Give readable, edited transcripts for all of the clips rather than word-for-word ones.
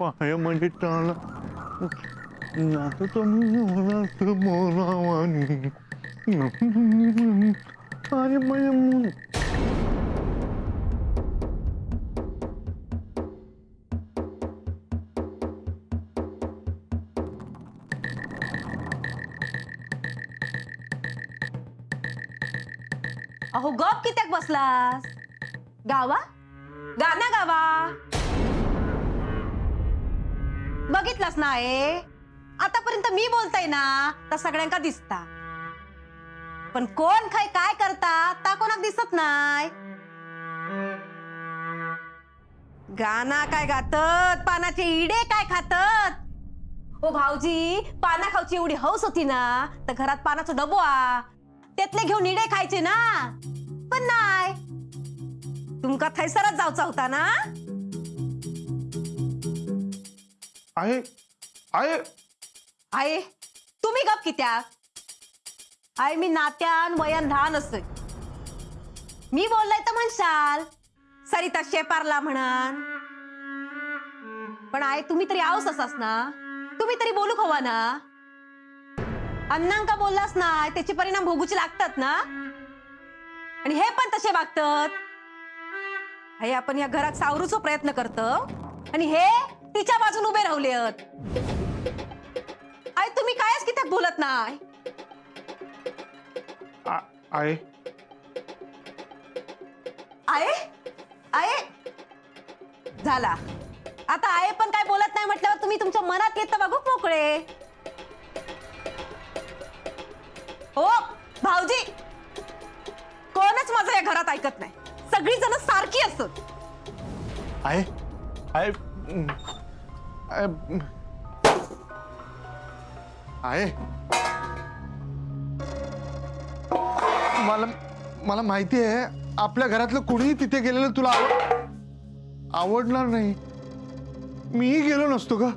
पायामध्ये टाळा नाचतो मी नाचत मोरावानी अरे माझ्या अहो गप कित्याक बसलास गावा गाना गावा बघितलास ना आतापर्यंत मी बोलताय ना तर सगळ्यांका दिसता पण कोण काय काय करता ता कोणाक दिसत नाही गाना काय गातत पानाचे इडे काय खातत ओ भाऊजी पाना खाऊची एवढी हौस होती ना तर घरात पानाचा डबो त्यातले घेऊन इडे खायचे ना पण नाही तुमका थैसरच जाऊचा होता ना आहे आहे आहे तुम्ही गप कित्याक आहे मी नात्यान वयान लहान असतोय मी बोललाय तर म्हणशाल सरिता शेपारला म्हणान पण आहे तुम्ही तरी आवस असास ना तुम्ही तरी बोलू हवा ना अण्णांका बोललास ना त्याचे परिणाम भोगूचे लागतात ना आणि हे पण तसे वागतात हे आपण या घरात सावरूचा प्रयत्न करतो आणि हे तिच्या बाजून उभे राहुले आई तुम्ही कायच कित्याक बोलत नाही आहे आहे आहे झाला आता आहे पण काय बोलत नाही म्हटल्यावर तुम्ही तुमच्या मनात येतं बघू मोकळे हो भाऊजी कोणच माझं या घरात ऐकत नाही सगळी जण सारखी असत आहे आहे आहे मला मला माहिती आहे आपल्या घरातलं कुणीही तिथे गेलेलं तुला आवडणार नाही मीही गेलो नसतो का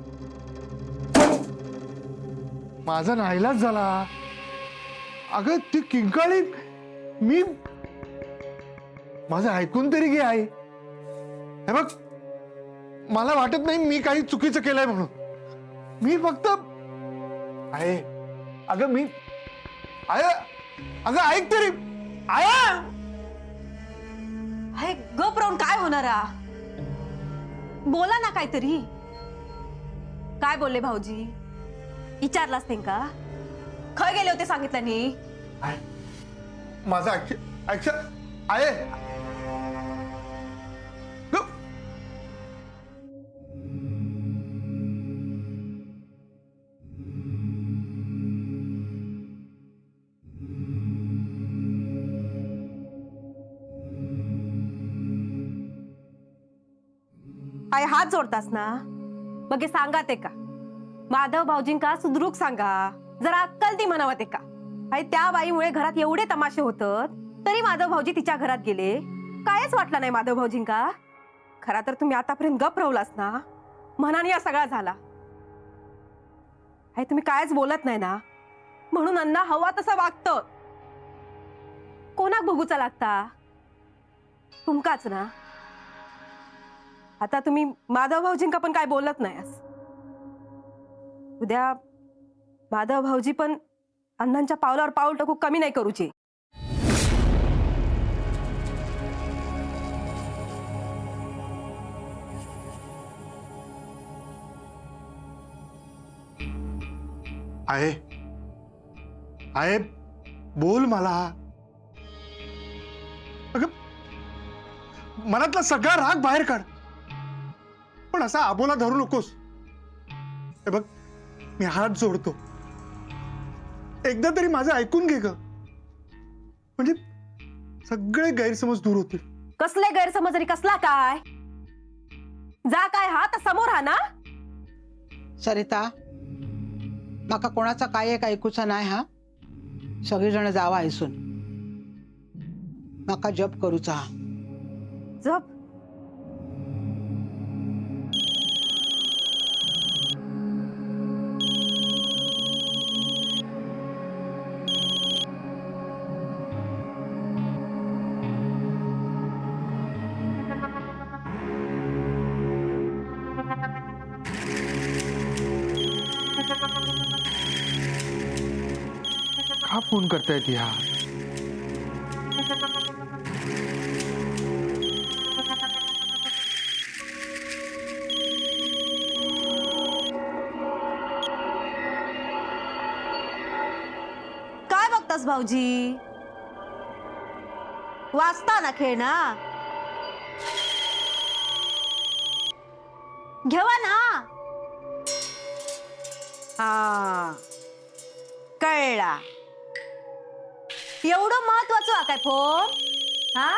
माझा नाईलाज झाला अगं ती किंकाळी मी माझं ऐकून तरी घे आहे हे बघ मला वाटत नाही मी काही चुकीचं केलंय म्हणून मी फक्त आहे अगं मी आहे अगं ऐक तरी आया हे गप राहून काय होणार बोला ना काहीतरी काय बोलले भाऊजी विचारलास त्यांका खय गेले होते सांगितलं नी माझं ऍक्शन आहे काय हात जोडतास ना मग हे सांगा ते का माधव भाऊजींका सुधरूक सांगा जरा अक्कल ती म्हणावं ते का त्या बाईमुळे घरात एवढे तमाशे होतात तरी माधव भाऊजी तिच्या घरात गेले कायच वाटलं नाही माधव भाऊजींका खरा तर तुम्ही आतापर्यंत गप राहुलास ना मनाने या सगळा झाला तुम्ही कायच बोलत नाही ना म्हणून अण्णा हवा तसं वागतं कोणाक बघूचा लागता तुमकाच ना आता तुम्ही माधव भाऊजींका पण काय बोलत नाही उद्या माधव भाऊजी पण अण्णांच्या पावलावर पाऊल टाकू कमी नाही करूची आहे आहे बोल मला अगं मनातला सगळा राग बाहेर काढ पण असा आबोला धरू नकोस हे बघ मी हात जोडतो एकदा तरी माझं ऐकून घे ग म्हणजे सगळे गैरसमज दूर होतील कसले गैरसमज आणि कसला काय जा काय हा तर समोर हा ना सरिता माका कोणाचा काय एक ऐकूचा नाही हा सगळीजण जावा ऐसून माका जप करूचा हा जप का फोन करतायत ह्या? काय बघतास भाऊजी? वाचता ना खेळ ना, घेवा ना. हा, कळला. एवढं महत्वाचं हा काय फोन? हा,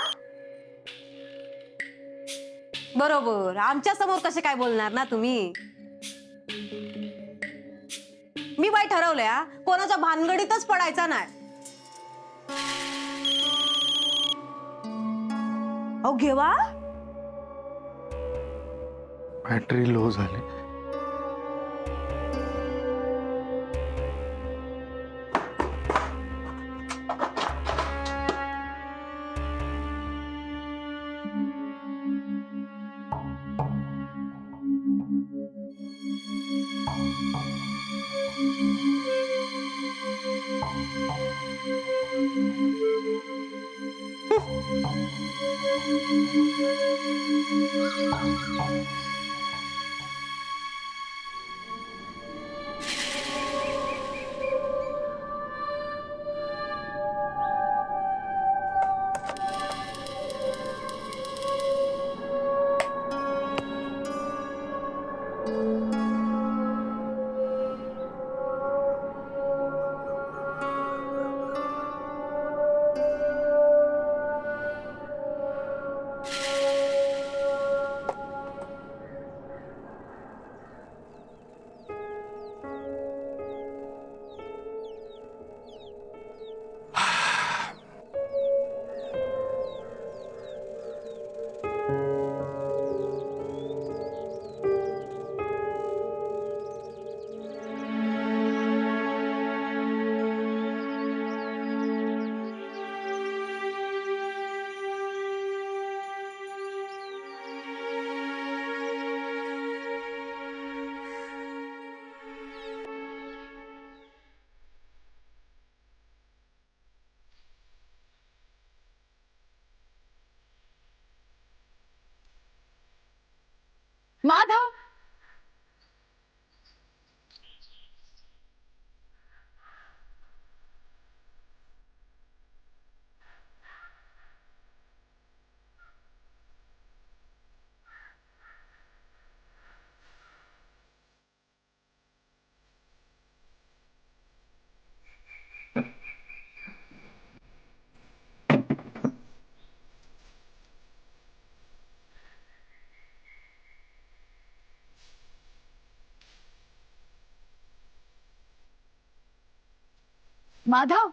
बरोबर. आमच्या समोर कसे काय बोलणार ना तुम्ही? मी बाई ठरवलंय हा, कोणाच्या भानगडीतच पडायचा नाही. अहो घेवा. बॅटरी लो झाली. माधव, माधव,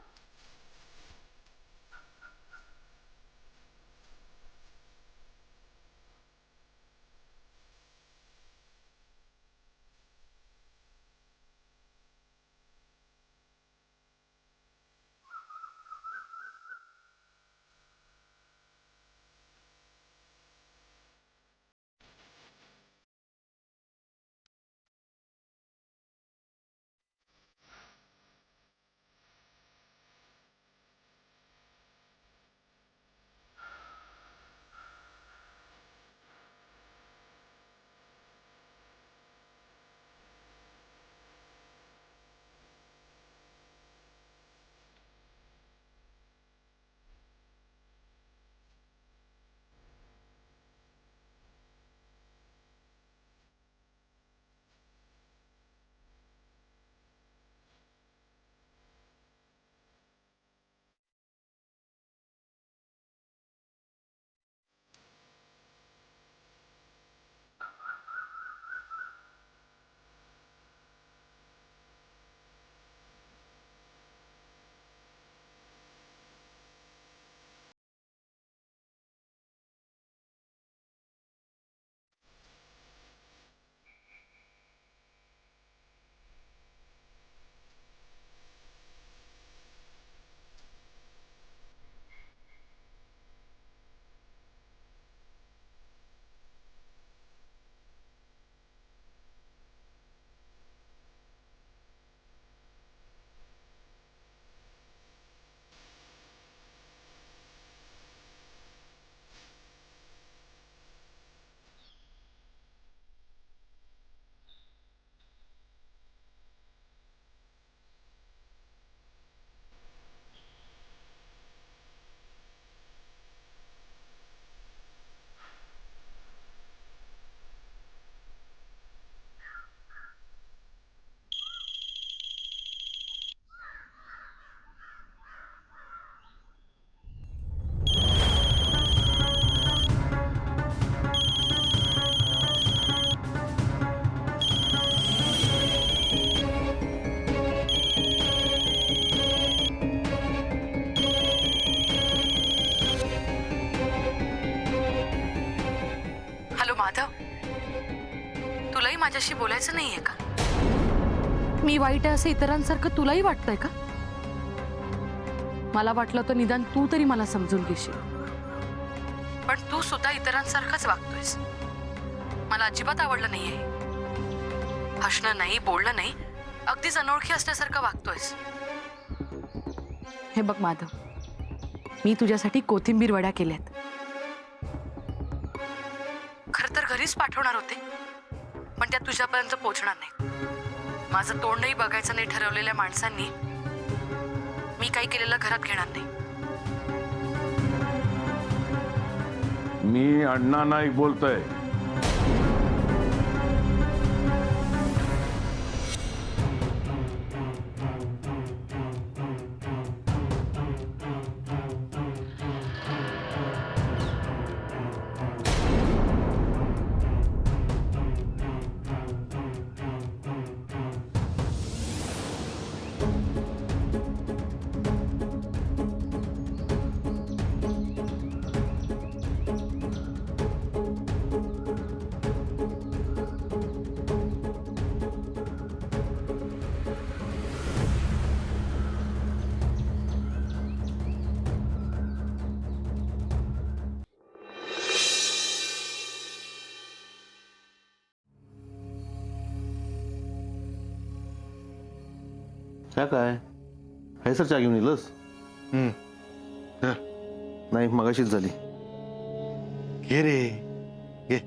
माझ्याशी बोलायचं नाहीये का? मी वाईट आहे असं इतरांसारखं तुलाही वाटतंय का? मला वाटलं तर निदान तू तरी मला समजून घेशील, पण तू सुद्धा इतरांसारखंच वागतोयस. मला अजिबात आवडलं नाहीये. हसणं नाही, बोलणं नाही, अगदीच अनोळखी असल्यासारखं वागतोयस. हे बघ माधव, मी तुझ्यासाठी कोथिंबीर वड्या केल्यात. खरं तर घरीच पाठवणार होते, पण त्या तुझ्यापर्यंत पोहोचणार नाही. माझं तोंडही बघायचं नाही ठरवलेल्या माणसांनी मी काही केलेलं घरात घेणार नाही. मी अण्णा नाईक बोलतोय. काय हे सर चहा घेऊन येलस? नाही मगाशीच झाली. घे रे घे.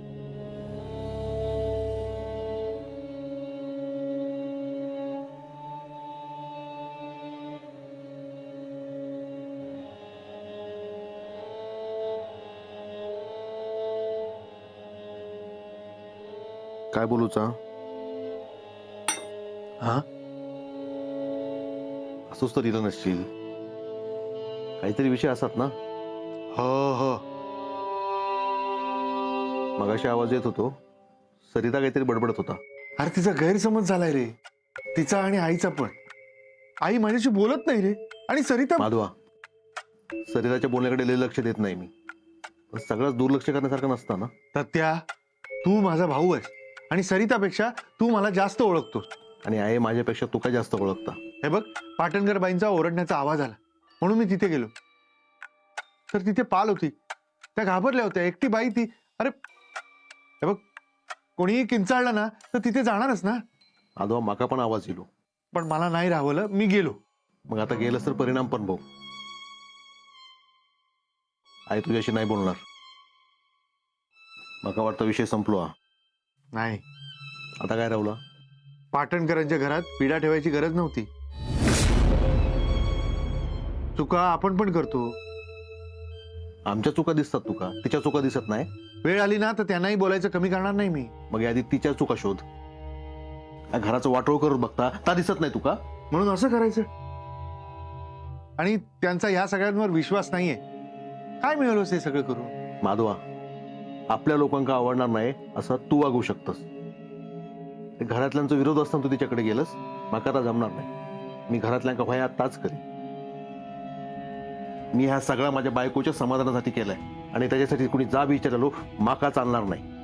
काय बोलूचा? हा असंच तर दिलं नसशील. काहीतरी विषय असतात ना. हो हो. मगाशी आवाज येत होतो. सरिता काहीतरी बडबडत होता. अरे तिचा गैरसमज झालाय रे, तिचा आणि आईचा पण. आई माझ्याशी बोलत नाही रे, आणि सरिता. माधवा, सरिताच्या बोलण्याकडे लय लक्ष देत नाही मी, पण सगळंच दुर्लक्ष करण्यासारखं नसतं ना. तत्या, तू माझा भाऊ आहेस आणि सरितापेक्षा तू मला जास्त ओळखतोस. आणि आई माझ्यापेक्षा तू काय जास्त ओळखता. हे बघ, पाटणकर बाईंचा ओरडण्याचा आवाज आला म्हणून मी तिथे गेलो. तर तिथे पाल होती, त्या घाबरल्या होत्या. एकटी बाई ती. अरे हे बघ, कोणीही किंचाळलं ना तर तिथे जाणारच ना. माधवा, माका पण आवाज येलो, पण मला नाही राहवलं, मी गेलो. मग आता गेलंस तर परिणाम पण भाऊ. आई तुझ्याशी नाही बोलणार. माका वाटतं विषय संपलो हा. नाही, आता काय राहुला? पाटणकरांच्या घरात पिढा ठेवायची गरज नव्हती. चुका आपण पण करतो. आमच्या चुका दिसतात तुका, तिच्या चुका दिसत नाही. वेळ आली ना तर त्यांनाही बोलायचं कमी करणार नाही मी. मग आधी तिच्या चुका शोध. काय घराचं वाटोळ करून बघता ता दिसत नाही तुका? म्हणून असं करायचं. आणि त्यांचा या सगळ्यांवर विश्वास नाहीये. काय मिळवलंस हे सगळं करून? माधवा, आपल्या लोकांना आवडणार नाही असं तू वागू शकतस. घरातल्यांचा विरोध असताना तू तिच्याकडे गेलस. माका आता जमणार नाही. मी घरातल्यांका भय आताच करी. मी हा सगळा माझ्या बायकोच्या समाधानासाठी केलाय, आणि त्याच्यासाठी कुणी जा विचारलो माका चालणार नाही.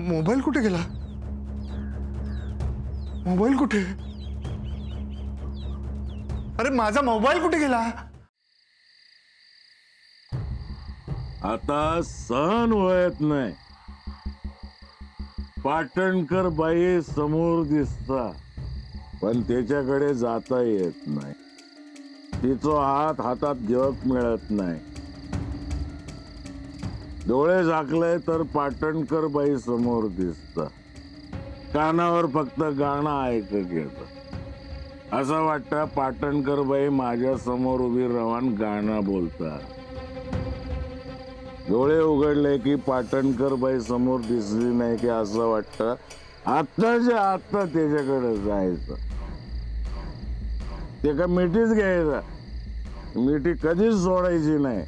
मोबाईल कुठे गेला? मोबाईल कुठे? अरे माझा मोबाईल कुठे गेला? आता सहन होत नाही. पाटणकर बाई समोर दिसता पण त्याच्याकडे जाता येत नाही. तिचा हात हातात घेऊक मिळत नाही. डोळे झाकले तर पाटणकर बाई समोर दिसता. कानावर फक्त गाणं ऐकत येत. असं वाटतं पाटणकर बाई माझ्या समोर उभी राहून गाणं बोलता. डोळे उघडले की पाटणकर बाई समोर दिसली नाही की असं वाटतं आत्ताच्या आत्ता त्याच्याकडे जायचं. ते का मिठीच घ्यायचा. मिठी कधीच सोडायची नाही.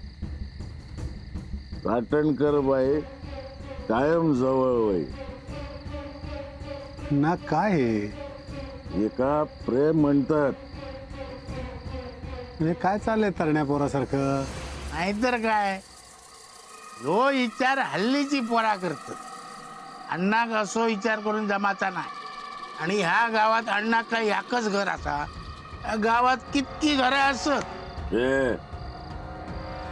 पाटणकर बाई कायम जवळ होई. ना काय आहे? एका प्रेम म्हणतात. म्हणजे काय चाललंय तरण्या पोरासारखं? नाहीतर काय, जो विचार हल्लीची पोरा करत. अण्णाक असो विचार करून जमाचा नाही. आणि ह्या गावात अण्णाक काय एकच घर असा? या गावात कितकी घरं असत? हे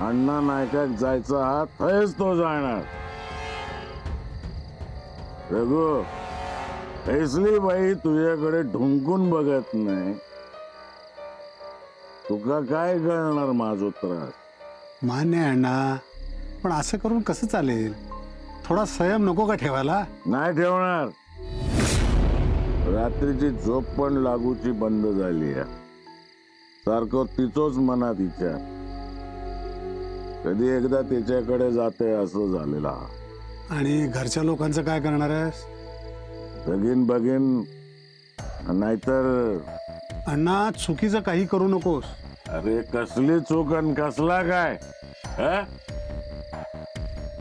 अण्णा नायकाक जायचा हा थयच तो जाणार. रघु, ऐसली बाई तुझ्याकडे ढुंकून बघत नाही. तुका काय कळणार माझा त्रास? मान्य आहे अण्णा, पण असं करून कसं चालेल? थोडा संयम नको का ठेवायला? नाही ठेवणार. रात्रीची झोप पण लागूची बंद झाली आहे. सारखं तिचोच मनात विचार. कधी एकदा तिच्याकडे जाते असं झालेला. आणि घरच्या लोकांचं काय करणार आहेस? बघीन बघीन, नाहीतर अण्णा चुकीचं काही करू नकोस. अरे कसली चूक आणि कसला काय? हं?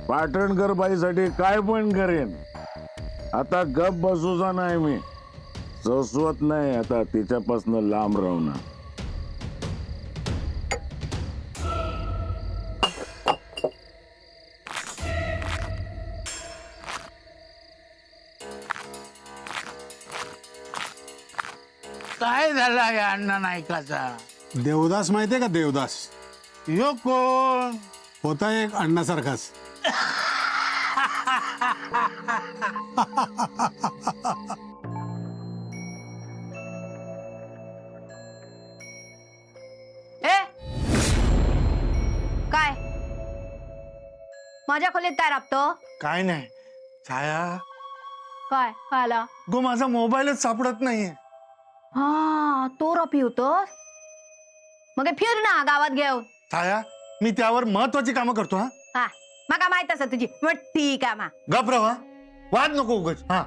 पाटणकर बाईसाठी काय पण करेन. आता गप बसूचा नाही मी. ससवत नाही आता तिच्यापासून लांब राहणार. काय झाला या अण्णा नायकाचा? देवदास माहितीये का? देवदास यो कोण? होता एक अण्णासारखाच. ए काय माझ्या खोलीत काय राबतो? काय नाही छाया, काय आला? गो माझा मोबाईलच सापडत नाहीये. हा तो रफी होतोस. मग फिर ना गावात घेऊन. छाया, मी त्यावर महत्वाची कामं करतो. हा हा मका माहित असं तुझी मोठी कामा. गप रवा, वाद नको उगच. हा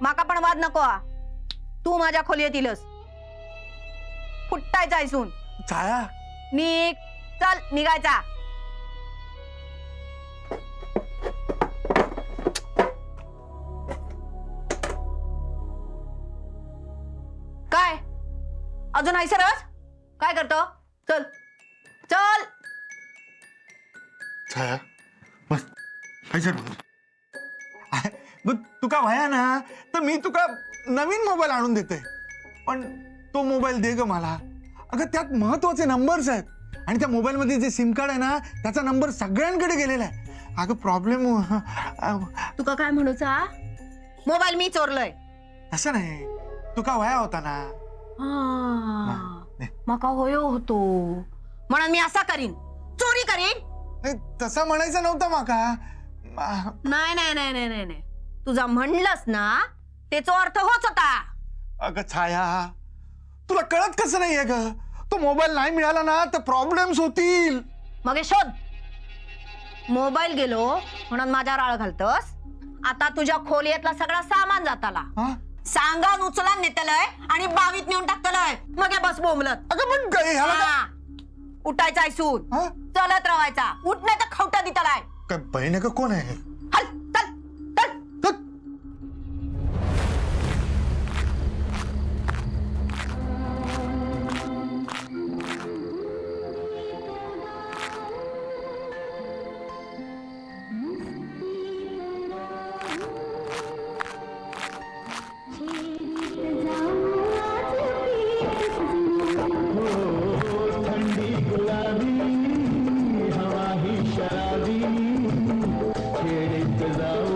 माका पण वाद नको हा. तू माझ्या खोलीत येतीलस. फुट्टायचा इसून. छाया, निघ, चल निघायचा. काय अजून आहे सरस? काय करतो? चल चल. छाया बस खायचं. तुका व्हाया ना तर मी तुका नवीन मोबाईल आणून देते. पण तो मोबाईल दे ग मला. अगं त्यात महत्वाचे नंबर्स आहेत. आणि त्या मोबाईल मध्ये जे सिम कार्ड आहे ना त्याचा नंबर सगळ्यांकडे गेलेला आहे. अगं प्रॉब्लेम तुका काय म्हणूचा? मोबाईल मी चोरलोय. असं नाही, तुका व्हाया होता ना. मका होयो होतो म्हणून मी असा करीन, चोरी करीन. नाही, तसं म्हणायचं नव्हतं माका. नाही नाही नाही नाही नाही नाही, तुझा म्हणलंस ना त्याचा अर्थ होच होता. अगं छाया, तुला कळत कसं नाहीये ग? तो मोबाईल नाही मिळाला ना तर प्रॉब्लेम्स होतील. मग हे शोध. मोबाईल गेलो म्हणून माझ्या राळ घालतस. आता तुझ्या खोलीतला सगळा सामान जाताला. हा? सांगान उचला नेतलंय आणि बावीत नेऊन टाकतलंय. मग हे बस बोंबलत. अगं पण ह्याला हा. उठायचा ऐसून हा? चलत राहायचा. उठ नाही तर खवटा दितालाय. काय बहीण आहे का? कोण आहे? हल चल चल. जाऊ